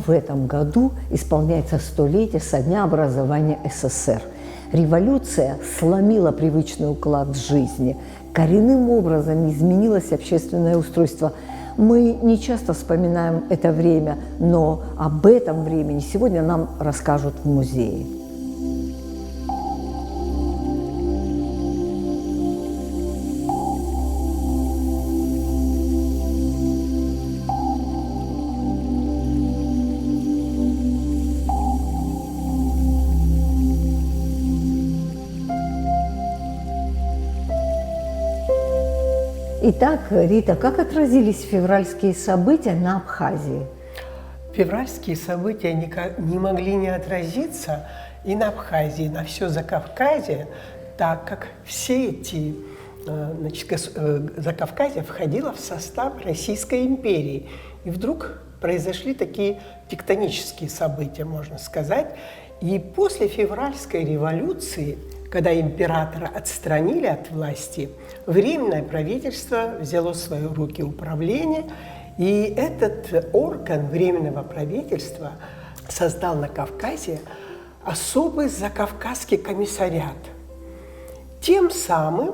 в этом году исполняется 100-летие со дня образования СССР. Революция сломила привычный уклад жизни. Коренным образом изменилось общественное устройство. Мы не часто вспоминаем это время, но об этом времени сегодня нам расскажут в музее. Итак, Рита, как отразились февральские события на Абхазии? Февральские события не могли не отразиться и на Абхазии, на все Закавказье, так как все эти Закавказье входило в состав Российской империи. И вдруг произошли такие тектонические события, можно сказать. И после февральской революции, когда императора отстранили от власти, Временное правительство взяло в свои руки управление, и этот орган Временного правительства создал на Кавказе особый Закавказский комиссариат. Тем самым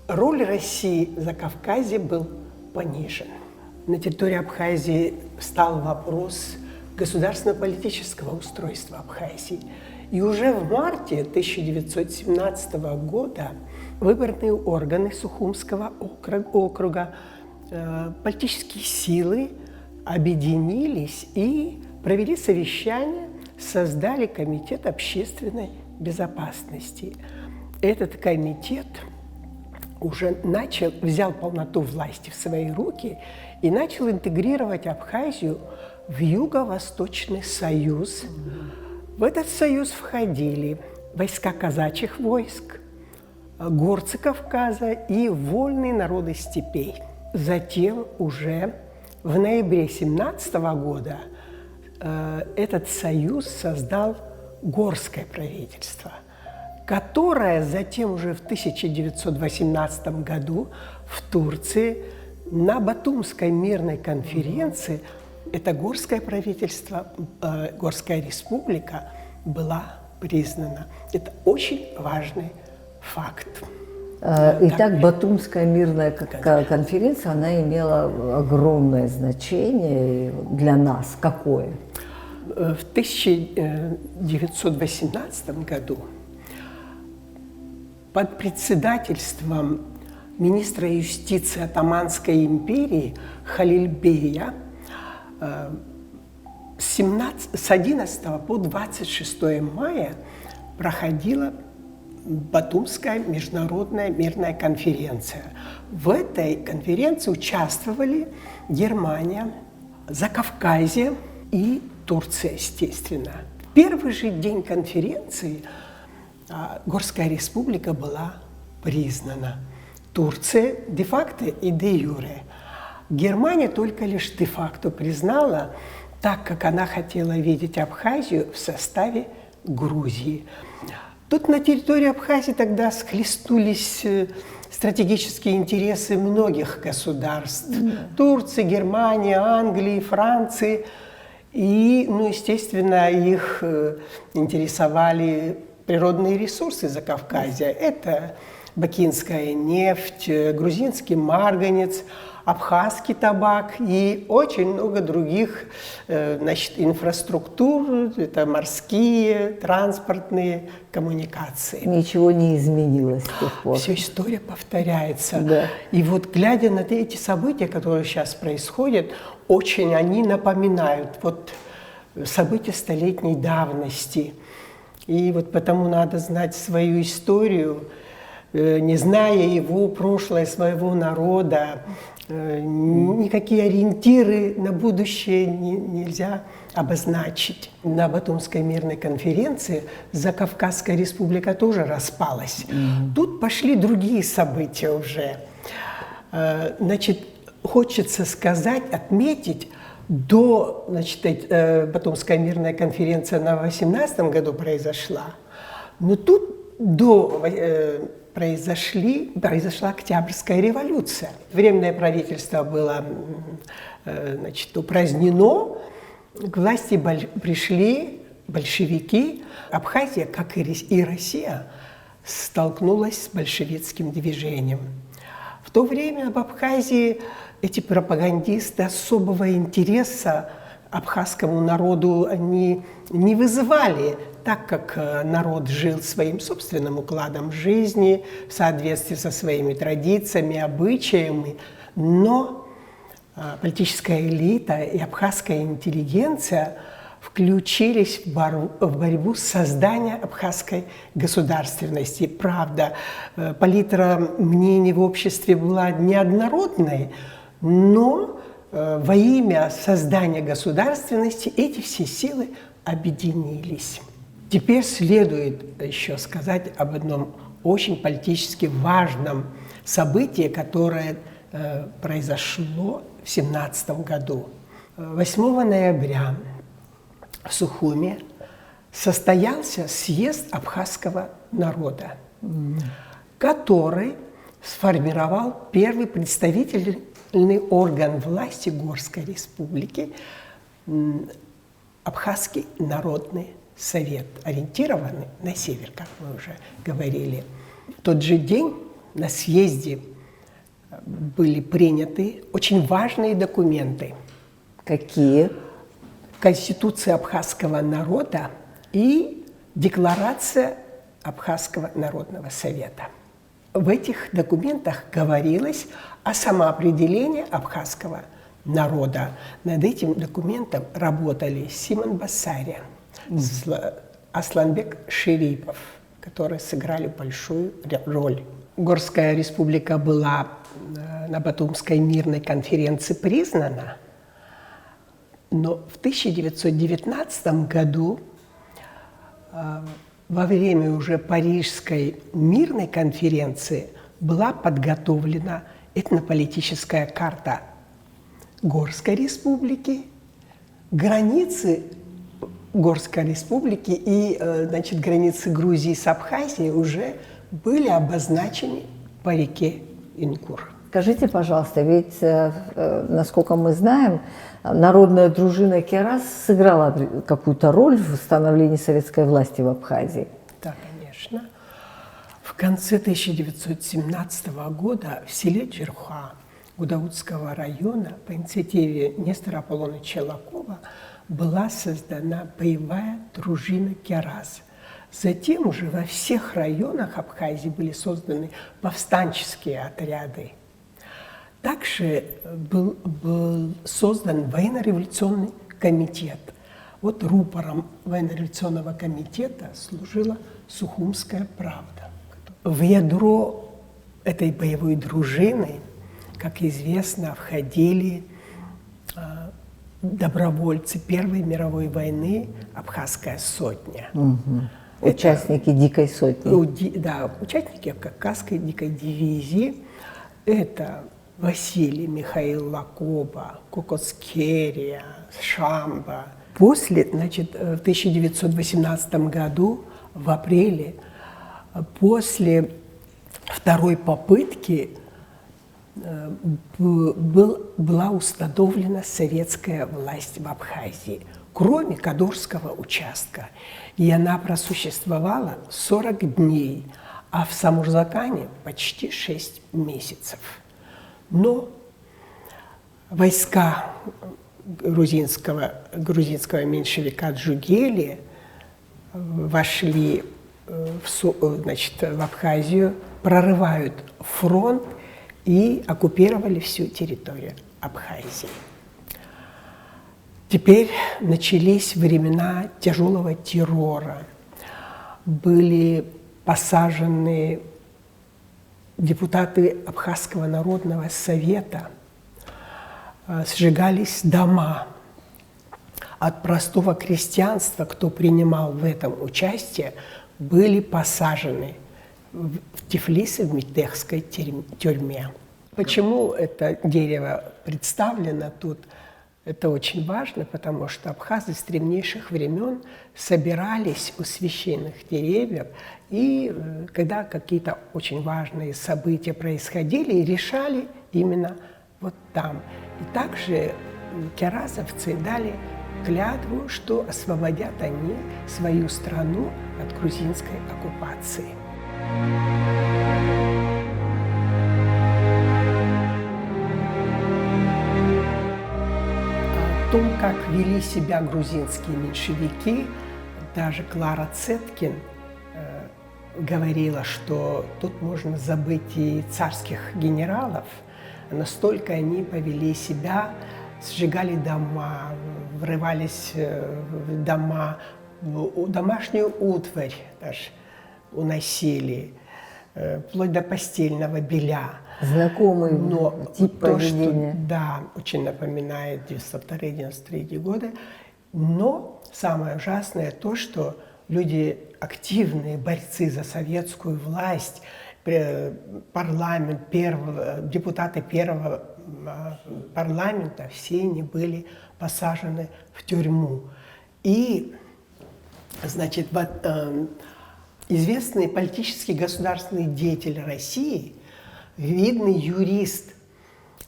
роль России в Закавказье был понижен. На территории Абхазии встал вопрос государственно-политического устройства Абхазии. И уже в марте 1917 года выборные органы Сухумского округа, политические силы объединились и провели совещание, создали Комитет общественной безопасности. Этот комитет уже взял полноту власти в свои руки и начал интегрировать Абхазию в Юго-Восточный союз. В этот союз входили войска казачьих войск, горцы Кавказа и вольные народы степей. Затем уже в ноябре 1917 года этот союз создал горское правительство, которое затем уже в 1918 году в Турции на Батумской мирной конференции это горское правительство, горская республика была признана. Это очень важный факт. Итак, Батумская мирная конференция, она имела огромное значение для нас. Какое? В 1918 году под председательством министра юстиции Отоманской империи Халильбея с 11 по 26 мая проходила Батумская международная мирная конференция. В этой конференции участвовали Германия, Закавказье и Турция, естественно. В первый же день конференции Горская республика была признана. Турция де-факто и де-юре. Германия только лишь де-факто признала, так как она хотела видеть Абхазию в составе Грузии. Тут на территории Абхазии тогда схлестнулись стратегические интересы многих государств. Турции, Германии, Англии, Франции. И, естественно, их интересовали природные ресурсы Закавказья. Это бакинская нефть, грузинский марганец, абхазский табак и очень много других инфраструктур, это морские, транспортные коммуникации. Ничего не изменилось с тех пор. Все история повторяется. Да. И вот глядя на эти события, которые сейчас происходят, очень они напоминают события столетней давности. И вот потому надо знать свою историю, не зная его прошлое своего народа, никакие ориентиры на будущее нельзя обозначить. На Батумской мирной конференции Закавказская республика тоже распалась. Тут пошли другие события уже. Хочется сказать, отметить, Батумская мирная конференция на 18 году произошла, но тут произошла Октябрьская революция. Временное правительство было упразднено, к власти пришли большевики. Абхазия, как и Россия, столкнулась с большевистским движением. В то время в Абхазии эти пропагандисты особого интереса абхазскому народу они не вызывали, так как народ жил своим собственным укладом жизни в соответствии со своими традициями, обычаями, но политическая элита и абхазская интеллигенция включились в борьбу с созданием абхазской государственности. Правда, палитра мнений в обществе была неоднородной, но во имя создания государственности эти все силы объединились. Теперь следует еще сказать об одном очень политически важном событии, которое произошло в 1917 году. 8 ноября в Сухуме состоялся съезд абхазского народа, который сформировал первый представительный орган власти Горской республики – Абхазский народный совет, ориентированный на север, как мы уже говорили. В тот же день на съезде были приняты очень важные документы. Какие? Конституция абхазского народа и Декларация Абхазского народного совета. В этих документах говорилось о самоопределении абхазского народа. Над этим документом работали Симон Басарян, Асланбек Шерипов, которые сыграли большую роль. Горская республика была на Батумской мирной конференции признана, но в 1919 году, во время уже Парижской мирной конференции, была подготовлена этнополитическая карта Горской республики, границы Горской республики и, значит, границы Грузии с Абхазией уже были обозначены по реке Ингур. Скажите, пожалуйста, ведь, насколько мы знаем, народная дружина Керас сыграла какую-то роль в становлении советской власти в Абхазии? Да, конечно. В конце 1917 года в селе Джерха Гудаутского района по инициативе Нестора Аполлоновича Челакова была создана боевая дружина Керас. Затем уже во всех районах Абхазии были созданы повстанческие отряды. Также был создан военно-революционный комитет. Вот рупором военно-революционного комитета служила Сухумская правда. В ядро этой боевой дружины, как известно, входили добровольцы Первой мировой войны «Абхазская сотня». Участники Дикой сотни. Да, участники Кавказской дикой дивизии. Это Василий Михаил Лакоба, Кокоскерия, Шамба. После, значит, в 1918 году, в апреле, после второй попытки была установлена советская власть в Абхазии, кроме Кадорского участка. И она просуществовала 40 дней, а в Самурзакане почти 6 месяцев. Но войска грузинского меньшевика Джугели вошли в Абхазию, прорывают фронт и оккупировали всю территорию Абхазии. Теперь начались времена тяжелого террора. Были посажены депутаты Абхазского народного совета, сжигались дома. От простого крестьянства, кто принимал в этом участие, были посажены в Тифлисе, в Митехской тюрьме. Почему это дерево представлено тут? Это очень важно, потому что абхазы с древнейших времен собирались у священных деревьев, и когда какие-то очень важные события происходили, решали именно вот там. И также керасовцы дали клятву, что освободят они свою страну от грузинской оккупации. О том, как вели себя грузинские меньшевики, даже Клара Цеткин говорила, что тут можно забыть и царских генералов, настолько они повели себя, сжигали дома, врывались в дома, домашнюю утварь даже уносили, вплоть до постельного белья. Знакомый тип поведения. Да, очень напоминает 92-93 годы. Но самое ужасное то, что люди, активные борцы за советскую власть, парламент депутаты первого парламента, все они были посажены в тюрьму. И, значит, известный политический государственный деятель России, видный юрист,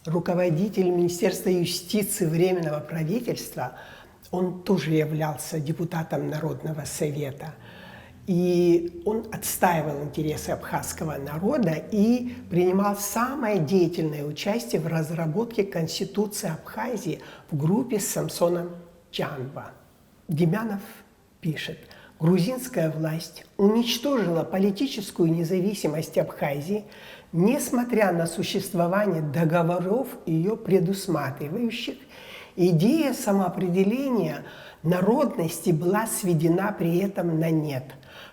руководитель Министерства юстиции Временного правительства, он тоже являлся депутатом Народного совета. И он отстаивал интересы абхазского народа и принимал самое деятельное участие в разработке Конституции Абхазии в группе с Самсоном Джанба. Демянов пишет: грузинская власть уничтожила политическую независимость Абхазии, несмотря на существование договоров, ее предусматривающих. Идея самоопределения народности была сведена при этом на нет.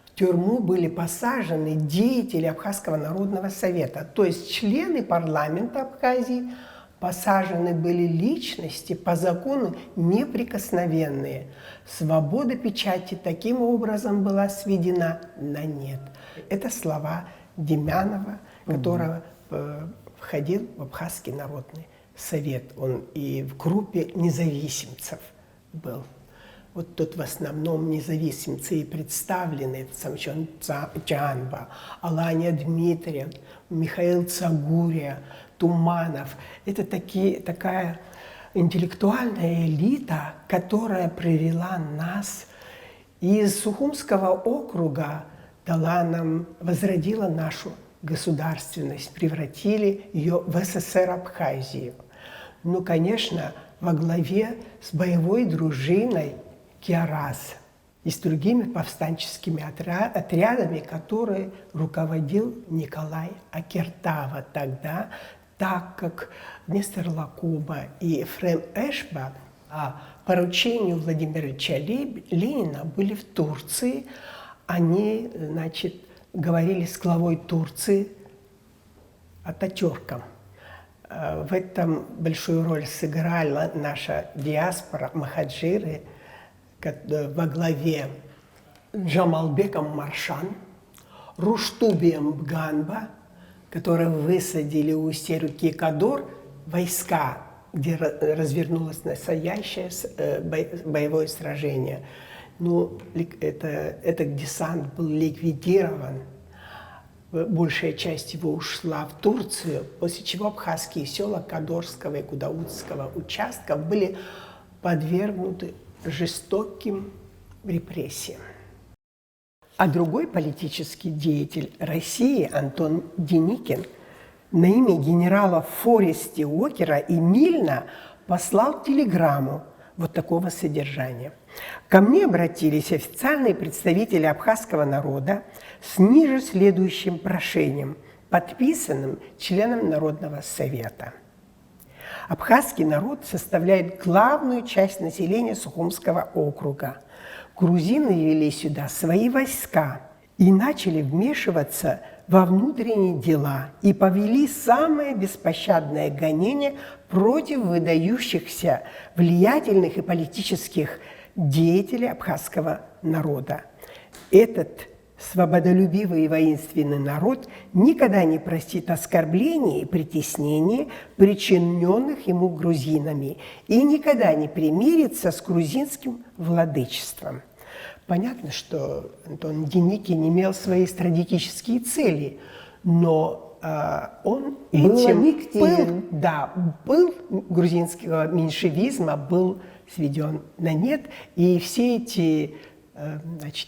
В тюрьму были посажены деятели Абхазского народного совета, то есть члены парламента Абхазии. Посажены были личности по закону неприкосновенные. Свобода печати таким образом была сведена на нет. Это слова Демянова, который входил в Абхазский народный совет. Он и в группе независимцев был. Вот тут в основном независимцы и представлены: Самсон Джанба, Алания Дмитриев, Михаил Цагурия, Туманов. Это такая интеллектуальная элита, которая привела нас из Сухумского округа, возродила нашу государственность, превратили ее в СССР Абхазию. Ну, конечно, во главе с боевой дружиной Киараз и с другими повстанческими отрядами, которые руководил Николай Акертава тогда, так как Нестор Лакуба и Ефрем Эшба по поручению Владимира Ильича Ленина были в Турции. Они, значит, говорили с главой Турции Ататюрком. В этом большую роль сыграла наша диаспора, махаджиры, во главе Джамалбеком Маршан, Руштубием Бганба, которые высадили у устья реки Кадор войска, где развернулось настоящее боевое сражение. Но этот десант был ликвидирован. Большая часть его ушла в Турцию, после чего абхазские села Кадорского и Кудаутского участков были подвергнуты жестоким репрессиям. А другой политический деятель России, Антон Деникин, на имя генерала Форести Уокера и Мильна послал телеграмму вот такого содержания. Ко мне обратились официальные представители абхазского народа с ниже следующим прошением, подписанным членом Народного совета. Абхазский народ составляет главную часть населения Сухумского округа. Грузины ввели сюда свои войска и начали вмешиваться во внутренние дела и повели самое беспощадное гонение против выдающихся, влиятельных и политических деятелей абхазского народа. Этот свободолюбивый и воинственный народ никогда не простит оскорблений и притеснений, причиненных ему грузинами, и никогда не примирится с грузинским владычеством. Понятно, что Антон Деникин имел свои стратегические цели, но он этим пыл грузинского меньшевизма был сведен на нет, и все эти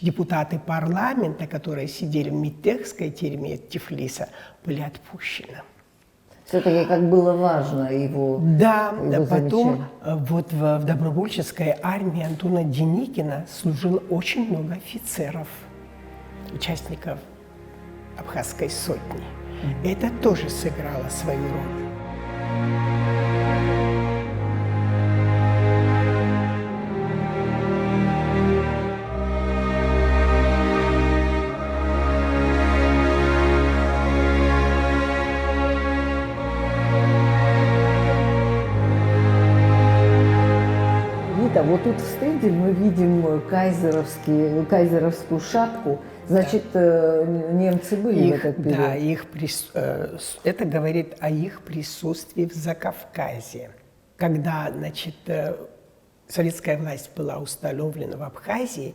депутаты парламента, которые сидели в Митехской тюрьме Тифлиса, были отпущены. Все-таки как было важно его. Да, его потом вот в добровольческой армии Антона Деникина служило очень много офицеров, участников Абхазской сотни. Это тоже сыграло свою роль. Вот тут в стенде мы видим кайзеровскую шапку. Значит, немцы были в этот период. Да, это говорит о их присутствии в Закавказье. Когда, значит, советская власть была установлена в Абхазии,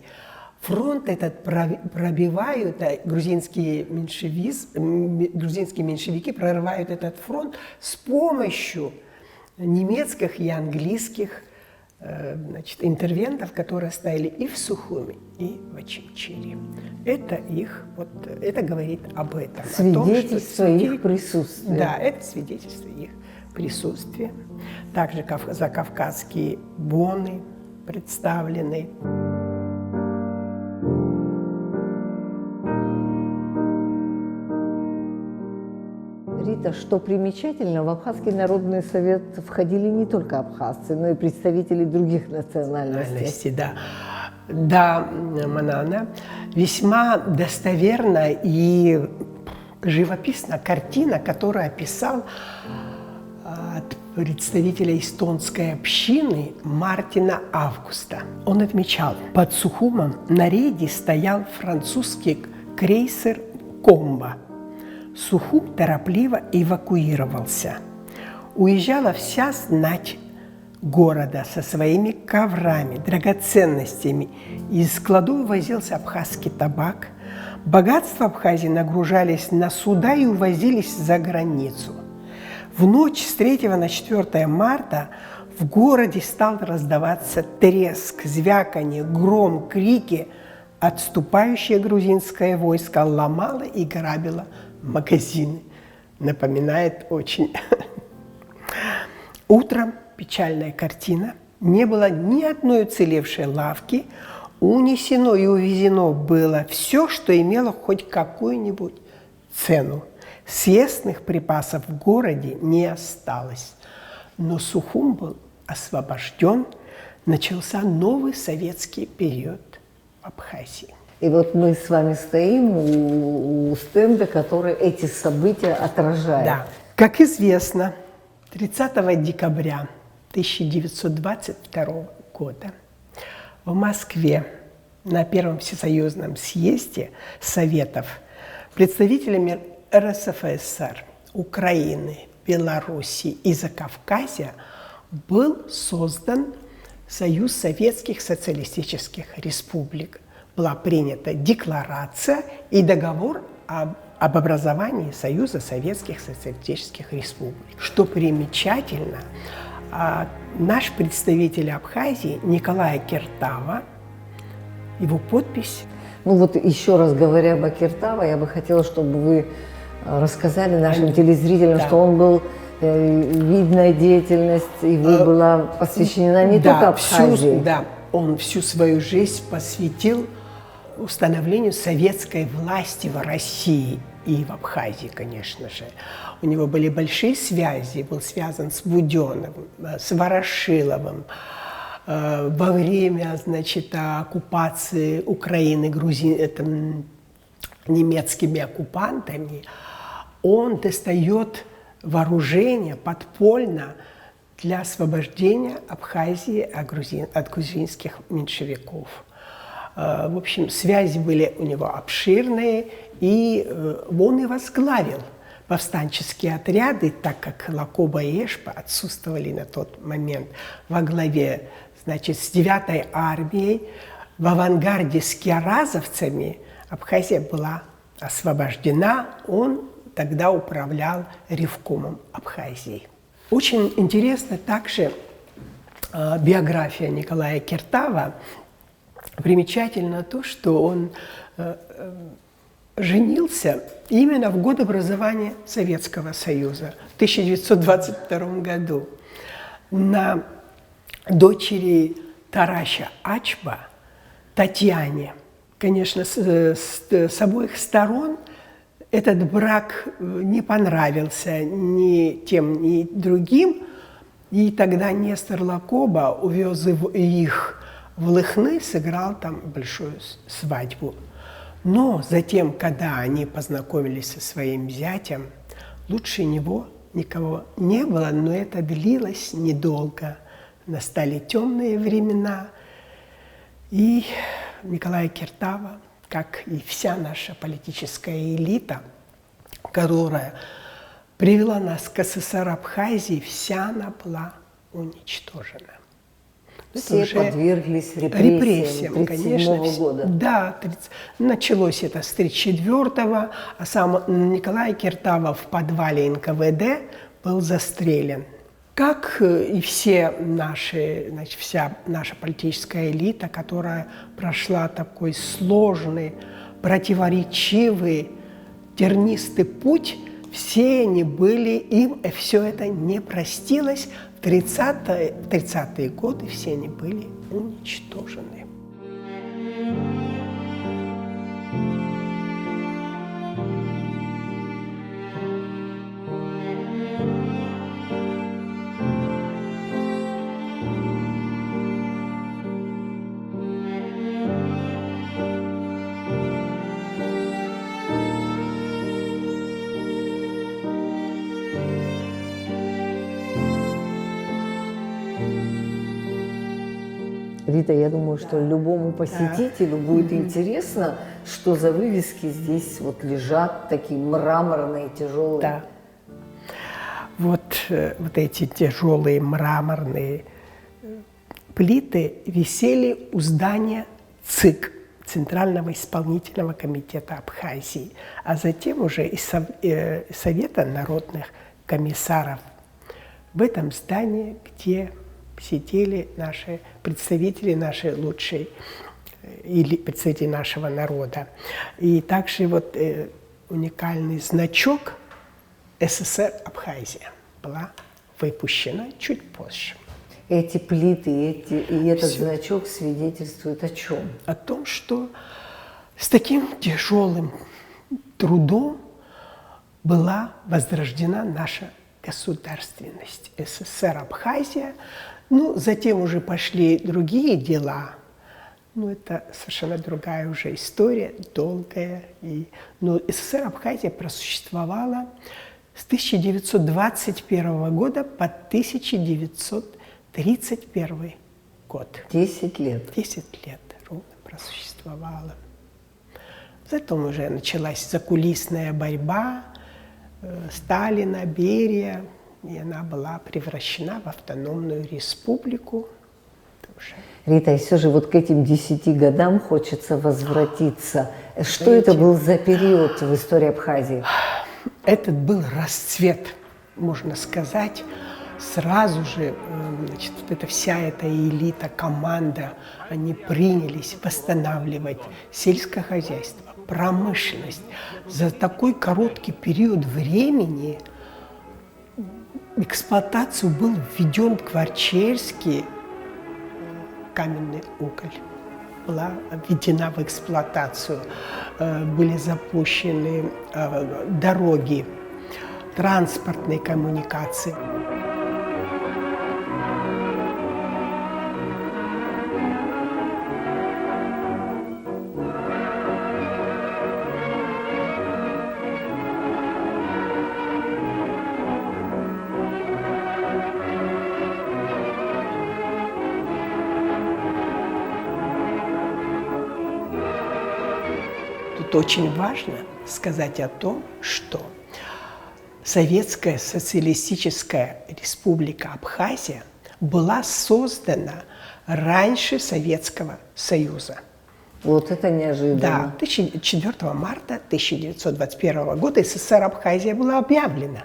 фронт этот пробивают, грузинские меньшевики прорывают этот фронт с помощью немецких и английских интервентов, которые стояли и в Сухуми, и в Очимчире. Это говорит об этом. Свидетельство их присутствия. Да, это свидетельство их присутствия. Также закавказские боны представлены. Рита, что примечательно, в Абхазский народный совет входили не только абхазцы, но и представители других национальностей. Да, Манана, весьма достоверна и живописна картина, которую описал от представителя эстонской общины Мартина Августа. Он отмечал, под Сухумом на рейде стоял французский крейсер «Комба». Сухум торопливо эвакуировался. Уезжала вся знать города со своими коврами, драгоценностями. Из складов возился абхазский табак. Богатства Абхазии нагружались на суда и увозились за границу. В ночь с 3 на 4 марта в городе стал раздаваться треск, звяканье, гром, крики. Отступающее грузинское войско ломало и грабило магазины. Напоминает очень. Утром печальная картина. Не было ни одной уцелевшей лавки. Унесено и увезено было все, что имело хоть какую-нибудь цену. Съестных припасов в городе не осталось. Но Сухум был освобожден. Начался новый советский период в Абхазии. И вот мы с вами стоим у стенда, который эти события отражает. Да. Как известно, 30 декабря 1922 года в Москве на Первом всесоюзном съезде Советов представителями РСФСР, Украины, Белоруссии и Закавказья был создан Союз Советских Социалистических Республик. Была принята декларация и договор об образовании Союза Советских Социалистических Республик. Что примечательно, наш представитель Абхазии Николай Кертава, его подпись. Ну вот еще раз говоря об Акиртава, я бы хотела, чтобы вы рассказали нашим телезрителям, что он был видная деятельность, его была посвящена не только Абхазии. Он всю свою жизнь посвятил установлению советской власти в России и в Абхазии, конечно же. У него были большие связи, был связан с Буденновым, с Ворошиловым. Во время, значит, оккупации Украины немецкими оккупантами он достает вооружение подпольно для освобождения Абхазии от грузинских меньшевиков. В общем, связи были у него обширные, и он и возглавил повстанческие отряды, так как Лакоба и Эшпа отсутствовали на тот момент во главе, значит, с 9-й армией. В авангарде с киаразовцами Абхазия была освобождена. Он тогда управлял Ревкомом Абхазии. Очень интересно также биография Николая Киртава, примечательно то, что он женился именно в год образования Советского Союза, в 1922 году, на дочери Тараща Ачба, Татьяне. Конечно, с обоих сторон этот брак не понравился ни тем, ни другим, и тогда Нестор Лакоба увез их в Лыхны, сыграл там большую свадьбу. Но затем, когда они познакомились со своим зятем, лучше него никого не было, но это длилось недолго. Настали темные времена, и Николая Киртава, как и вся наша политическая элита, которая привела нас к СССР Абхазии, вся она была уничтожена. Все подверглись репрессиям конечно. года. Да, началось это с 1934-го, а сам Николай Киртава в подвале НКВД был застрелен. Как и все наши, значит, вся наша политическая элита, которая прошла такой сложный, противоречивый, тернистый путь, все они были, им все это не простилось. В 30-е годы все они были уничтожены. Рита, я думаю, что любому посетителю будет интересно, что за вывески здесь вот лежат, такие мраморные, тяжелые. Да. Вот эти тяжелые мраморные плиты висели у здания ЦИК, Центрального исполнительного комитета Абхазии, а затем уже из Совета народных комиссаров в этом здании, где сидели наши представители, наши лучшие, или представители нашего народа. И также вот уникальный значок СССР Абхазия была выпущена чуть позже. Эти плиты и этот значок свидетельствуют о чем? О том, что с таким тяжелым трудом была возрождена наша государственность СССР Абхазия. Ну, затем уже пошли другие дела. Ну, это совершенно другая уже история, долгая. Но СССР Абхазия просуществовала с 1921 года по 1931 год. 10 лет. 10 лет ровно просуществовала. Затем уже началась закулисная борьба Сталина, Берия, и она была превращена в автономную республику. Рита, и все же вот к этим 10 годам хочется возвратиться. Что это был за период в истории Абхазии? Этот был расцвет, можно сказать. Сразу же, значит, вот эта вся эта элита, команда, они принялись восстанавливать сельское хозяйство, промышленность. За такой короткий период времени в эксплуатацию был введен Кварчельский каменный уголь. Была введена в эксплуатацию, были запущены дороги, транспортные коммуникации. Тут очень важно сказать о том, что Советская социалистическая республика Абхазия была создана раньше Советского Союза. Вот это неожиданно. Да, 4 марта 1921 года СССР Абхазия была объявлена.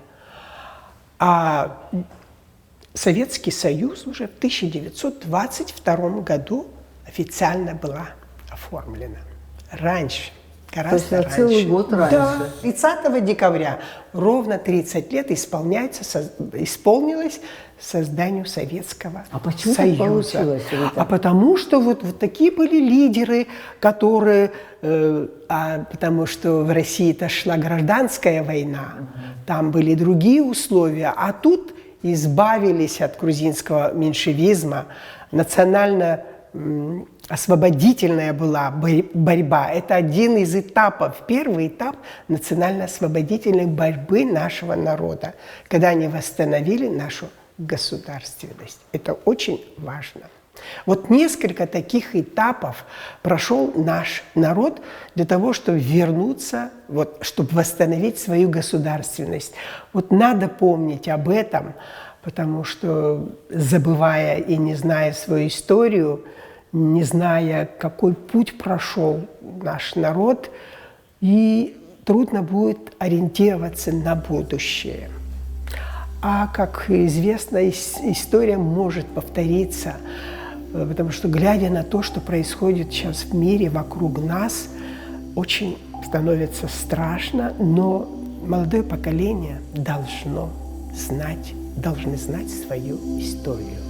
А Советский Союз уже в 1922 году официально была оформлена. Раньше, гораздо То есть на раньше. целый год раньше. Да, 30 декабря ровно 30 лет исполнилось созданию Советского А почему так Союза. получилось, Рита? А потому что вот такие были лидеры, которые... потому что в России-то шла гражданская война, там были другие условия, а тут избавились от грузинского меньшевизма, национально-освободительная была борьба. Это один из этапов, первый этап национально-освободительной борьбы нашего народа, когда они восстановили нашу государственность. Это очень важно. Вот несколько таких этапов прошел наш народ для того, чтобы вернуться, чтобы восстановить свою государственность. Вот надо помнить об этом, потому что, забывая и не зная свою историю, не зная, какой путь прошел наш народ, и трудно будет ориентироваться на будущее. А, как известно, история может повториться, потому что, глядя на то, что происходит сейчас в мире вокруг нас, очень становится страшно, но молодое поколение должны знать свою историю.